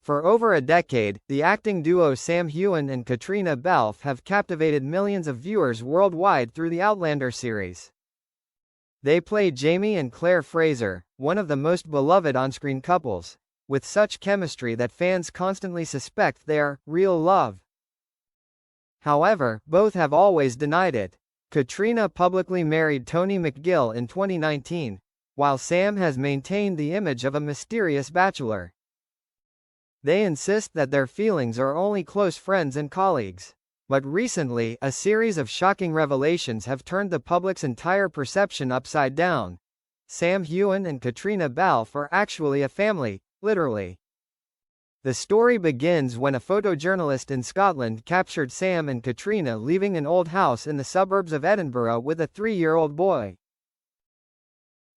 For over a decade, the acting duo Sam Heughan and Caitríona Balfe have captivated millions of viewers worldwide through the Outlander series. They play Jamie and Claire Fraser, one of the most beloved on-screen couples, with such chemistry that fans constantly suspect they are real love. However, both have always denied it. Caitríona publicly married Tony McGill in 2019, while Sam has maintained the image of a mysterious bachelor. They insist that their feelings are only close friends and colleagues. But recently, a series of shocking revelations have turned the public's entire perception upside down. Sam Heughan and Caitríona Balfe are actually a family, literally. The story begins when a photojournalist in Scotland captured Sam and Caitríona leaving an old house in the suburbs of Edinburgh with a 3-year-old boy.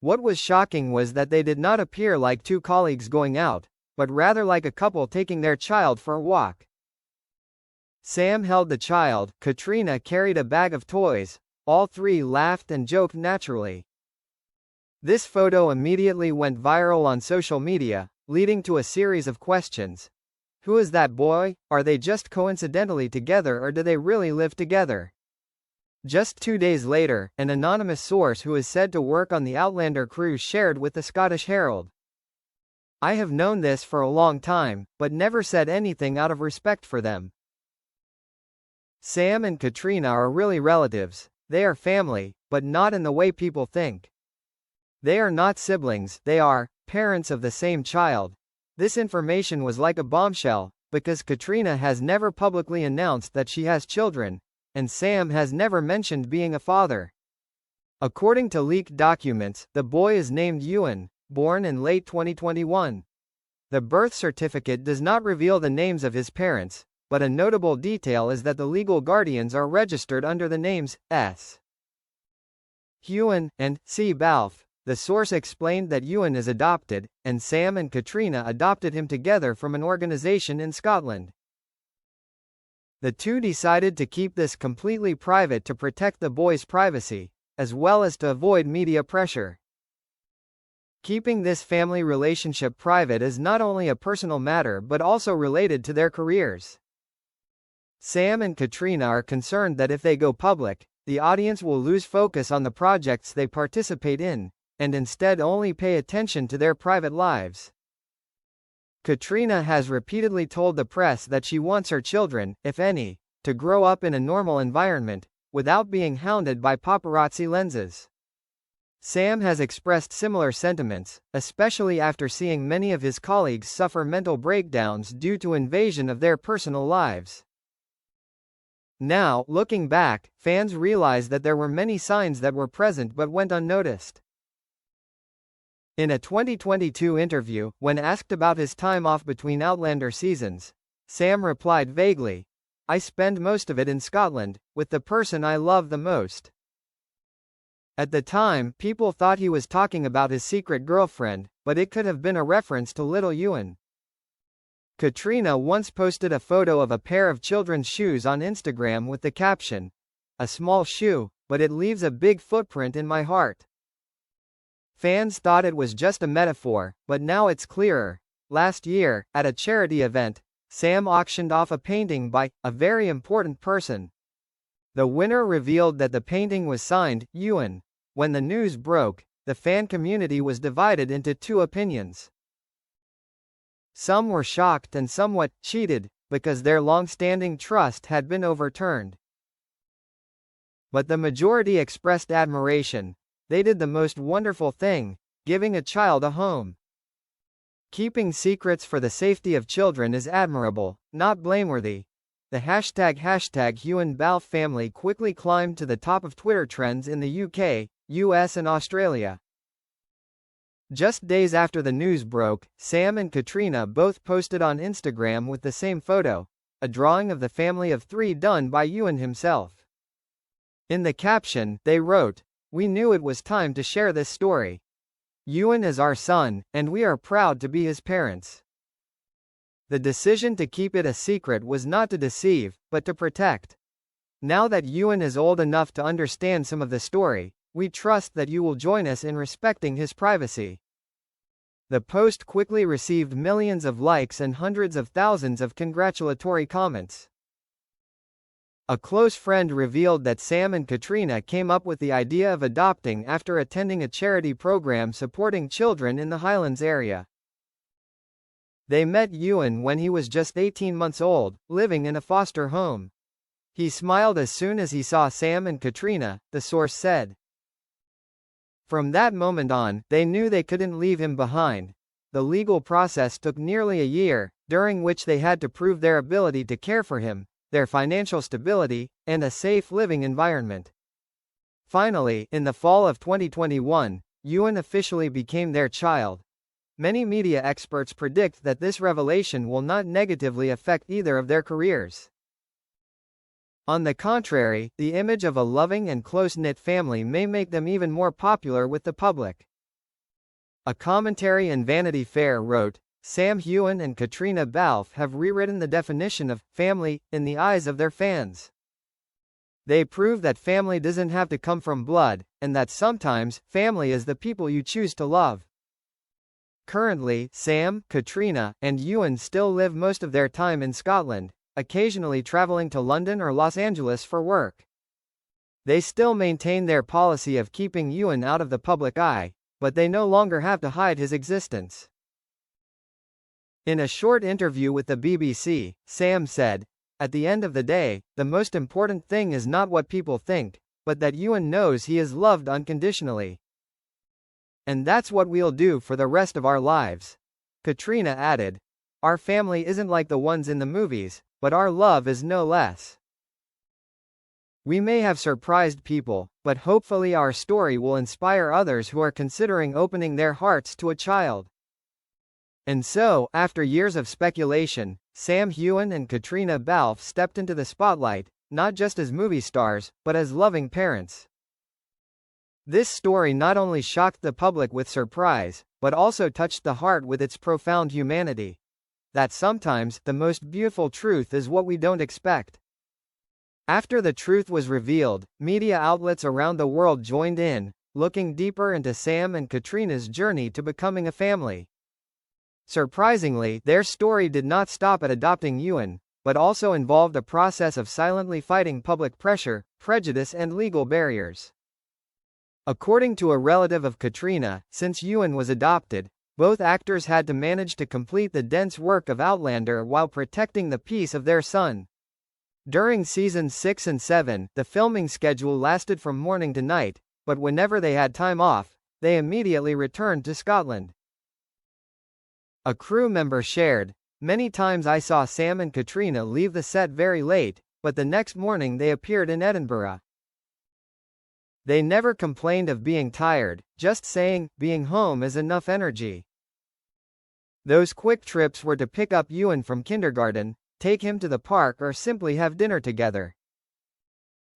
What was shocking was that they did not appear like two colleagues going out, but rather like a couple taking their child for a walk. Sam held the child, Caitríona carried a bag of toys. All three laughed and joked naturally. This photo immediately went viral on social media, leading to a series of questions. Who is that boy? Are they just coincidentally together or do they really live together? Just 2 days later, an anonymous source who is said to work on the Outlander crew shared with the Scottish Herald. I have known this for a long time, but never said anything out of respect for them. Sam and Caitríona are really relatives. They are family, but not in the way people think. They are not siblings, they are parents of the same child. This information was like a bombshell, because Caitríona has never publicly announced that she has children, and Sam has never mentioned being a father. According to leaked documents, the boy is named Heughan, born in late 2021. The birth certificate does not reveal the names of his parents, but a notable detail is that the legal guardians are registered under the names S. Heughan and C. Balfe. The source explained that Heughan is adopted, and Sam and Caitríona adopted him together from an organization in Scotland. The two decided to keep this completely private to protect the boy's privacy, as well as to avoid media pressure. Keeping this family relationship private is not only a personal matter but also related to their careers. Sam and Caitríona are concerned that if they go public, the audience will lose focus on the projects they participate in, and instead only pay attention to their private lives. Caitríona has repeatedly told the press that she wants her children, if any, to grow up in a normal environment, without being hounded by paparazzi lenses. Sam has expressed similar sentiments, especially after seeing many of his colleagues suffer mental breakdowns due to invasion of their personal lives. Now, looking back, fans realize that there were many signs that were present but went unnoticed. In a 2022 interview, when asked about his time off between Outlander seasons, Sam replied vaguely, "I spend most of it in Scotland, with the person I love the most." At the time, people thought he was talking about his secret girlfriend, but it could have been a reference to little Heughan. Caitríona once posted a photo of a pair of children's shoes on Instagram with the caption, "A small shoe, but it leaves a big footprint in my heart." Fans thought it was just a metaphor, but now it's clearer. Last year, at a charity event, Sam auctioned off a painting by a very important person. The winner revealed that the painting was signed Heughan. When the news broke, the fan community was divided into two opinions. Some were shocked and somewhat cheated, because their long-standing trust had been overturned. But the majority expressed admiration. They did the most wonderful thing, giving a child a home. Keeping secrets for the safety of children is admirable, not blameworthy. The hashtag Heughan Balfe family quickly climbed to the top of Twitter trends in the UK, US and Australia. Just days after the news broke, Sam and Caitríona both posted on Instagram with the same photo, a drawing of the family of 3 done by Heughan himself. In the caption, they wrote, "We knew it was time to share this story. Heughan is our son, and we are proud to be his parents." The decision to keep it a secret was not to deceive, but to protect. Now that Heughan is old enough to understand some of the story, we trust that you will join us in respecting his privacy. The post quickly received millions of likes and hundreds of thousands of congratulatory comments. A close friend revealed that Sam and Caitríona came up with the idea of adopting after attending a charity program supporting children in the Highlands area. They met Heughan when he was just 18 months old, living in a foster home. He smiled as soon as he saw Sam and Caitríona, the source said. From that moment on, they knew they couldn't leave him behind. The legal process took nearly a year, during which they had to prove their ability to care for him, their financial stability, and a safe living environment. Finally, in the fall of 2021, Heughan officially became their child. Many media experts predict that this revelation will not negatively affect either of their careers. On the contrary, the image of a loving and close-knit family may make them even more popular with the public. A commentary in Vanity Fair wrote, Sam Heughan and Caitríona Balfe have rewritten the definition of family in the eyes of their fans. They prove that family doesn't have to come from blood, and that sometimes, family is the people you choose to love. Currently, Sam, Caitríona, and Heughan still live most of their time in Scotland, occasionally traveling to London or Los Angeles for work. They still maintain their policy of keeping Heughan out of the public eye, but they no longer have to hide his existence. In a short interview with the BBC, Sam said, "At the end of the day, the most important thing is not what people think, but that Heughan knows he is loved unconditionally. And that's what we'll do for the rest of our lives." Caitríona added, "Our family isn't like the ones in the movies, but our love is no less. We may have surprised people, but hopefully our story will inspire others who are considering opening their hearts to a child." And so, after years of speculation, Sam Heughan and Caitríona Balfe stepped into the spotlight, not just as movie stars, but as loving parents. This story not only shocked the public with surprise, but also touched the heart with its profound humanity. That sometimes, the most beautiful truth is what we don't expect. After the truth was revealed, media outlets around the world joined in, looking deeper into Sam and Caitríona's journey to becoming a family. Surprisingly, their story did not stop at adopting Heughan, but also involved a process of silently fighting public pressure, prejudice and legal barriers. According to a relative of Caitríona, since Heughan was adopted, both actors had to manage to complete the dense work of Outlander while protecting the peace of their son. During seasons 6 and 7, the filming schedule lasted from morning to night, but whenever they had time off, they immediately returned to Scotland. A crew member shared, "Many times I saw Sam and Caitríona leave the set very late, but the next morning they appeared in Edinburgh. They never complained of being tired, just saying, being home is enough energy." Those quick trips were to pick up Heughan from kindergarten, take him to the park or simply have dinner together.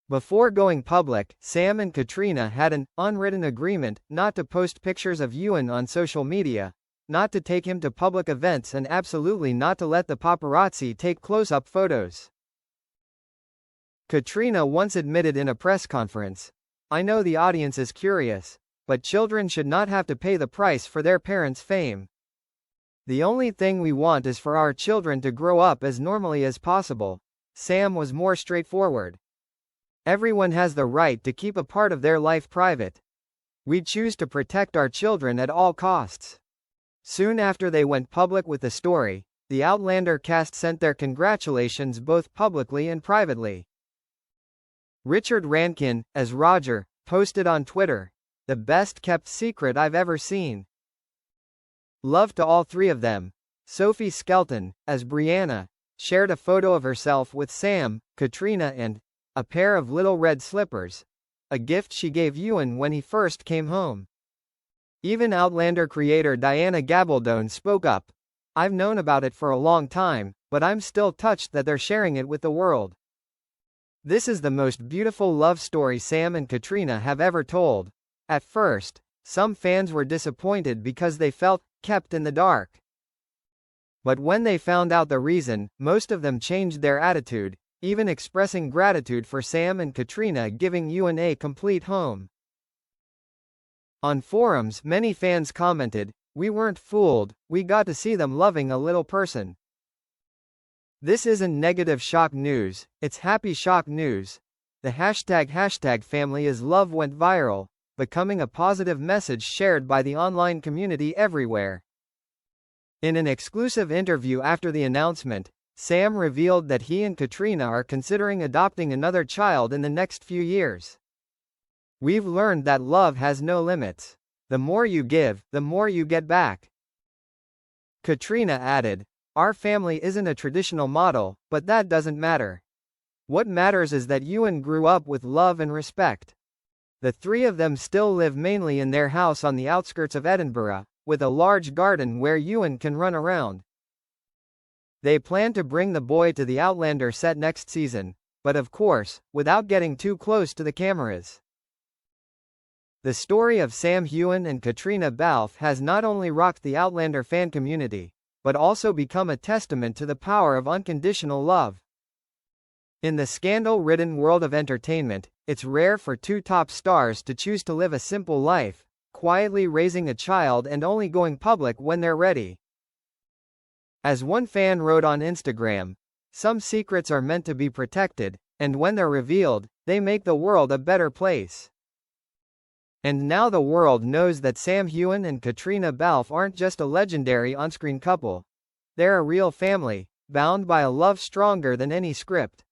Before going public, Sam and Caitríona had an unwritten agreement not to post pictures of Heughan on social media, not to take him to public events and absolutely not to let the paparazzi take close-up photos. Caitríona once admitted in a press conference, "I know the audience is curious, but children should not have to pay the price for their parents' fame. The only thing we want is for our children to grow up as normally as possible." Sam was more straightforward. "Everyone has the right to keep a part of their life private. We choose to protect our children at all costs." Soon after they went public with the story, the Outlander cast sent their congratulations both publicly and privately. Richard Rankin, as Roger, posted on Twitter, "The best kept secret I've ever seen. Love to all three of them." Sophie Skelton, as Brianna, shared a photo of herself with Sam, Caitríona and a pair of little red slippers, a gift she gave Heughan when he first came home. Even Outlander creator Diana Gabaldon spoke up, "I've known about it for a long time, but I'm still touched that they're sharing it with the world. This is the most beautiful love story Sam and Caitríona have ever told." At first, some fans were disappointed because they felt kept in the dark. But when they found out the reason, most of them changed their attitude, even expressing gratitude for Sam and Caitríona giving Heughan a complete home. On forums, many fans commented, We weren't fooled, we got to see them loving a little person. This isn't negative shock news, it's happy shock news. The hashtag family is love went viral, becoming a positive message shared by the online community everywhere. In an exclusive interview after the announcement, Sam revealed that he and Caitríona are considering adopting another child in the next few years. We've learned that love has no limits. The more you give, the more you get back. Caitríona added, "Our family isn't a traditional model, but that doesn't matter. What matters is that Heughan grew up with love and respect." The three of them still live mainly in their house on the outskirts of Edinburgh, with a large garden where Heughan can run around. They plan to bring the boy to the Outlander set next season, but of course, without getting too close to the cameras. The story of Sam Heughan and Caitríona Balfe has not only rocked the Outlander fan community, but also become a testament to the power of unconditional love. In the scandal-ridden world of entertainment, it's rare for two top stars to choose to live a simple life, quietly raising a child and only going public when they're ready. As one fan wrote on Instagram, "Some secrets are meant to be protected, and when they're revealed, they make the world a better place." And now the world knows that Sam Heughan and Caitríona Balfe aren't just a legendary on-screen couple. They're a real family, bound by a love stronger than any script.